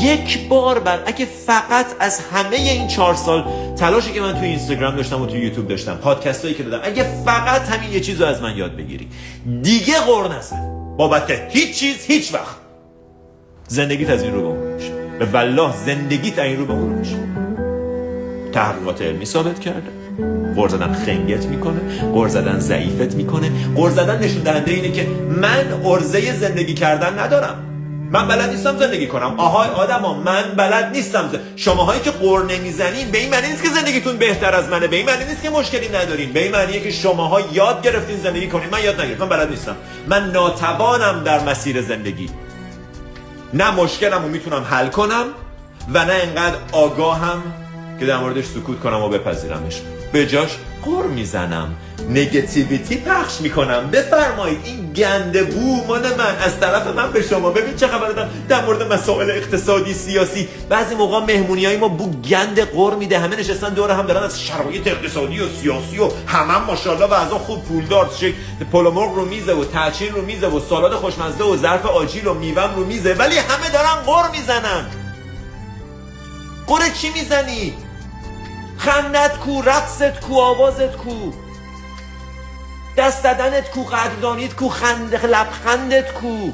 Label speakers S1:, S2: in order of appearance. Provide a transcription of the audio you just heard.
S1: یک بار اگه فقط از همه این 4 سال تلاشی که من توی اینستاگرام داشتم و توی یوتیوب داشتم، پادکستایی که دادم، اگه فقط همین یه چیزو از من یاد بگیری، دیگه غر نزن بابت هیچ چیز هیچ وقت، زندگیت از این رو به اون میشه. به والله زندگیت از این رو به اون میشه. تحقیقات علمی ثابت کرده غر زدن خنگت میکنه، غر زدن ضعیفت میکنه. غر زدن نشون دهنده اینه که من عرضه زندگی کردن ندارم، من بلد نیستم زندگی کنم. آهای آدما، من بلد نیستم. شماهایی که غر نمیزنین به این معنی نیست که زندگیتون بهتر از منه، به این معنی نیست که مشکلی ندارین، به این معنیه که شماها یاد گرفتین زندگی کنین، من یاد نگرفتم، من بلد نیستم، من ناتوانم در مسیر زندگی. نه مشکلمو میتونم حل کنم و نه انقدر آگاهم که در موردش سکوت کنم و بپذیرمش. به جاش غر میزنم، نگتیویتی پخش میکنم. بفرمایید این گنده بو مال من از طرف من به شما. ببین چه خبره در مورد مسائل اقتصادی سیاسی. بعضی موقع مهمونیای ما بو گند غر میده، همه نشستن دور هم دارن از شرایط اقتصادی و سیاسی و همه ماشاءالله وضع خوب پولدار، پلومرغ رو میزه و تاچین رو میزه و سالاد خوشمزه و ظرف آجیل و میوه رو میزه، ولی همه دارن غر میزنن. غر چی میزنی؟ خندت کو، رقصت کو، آوازت کو، دست دادنت کو، قدردانیت کو، لبخندت کو.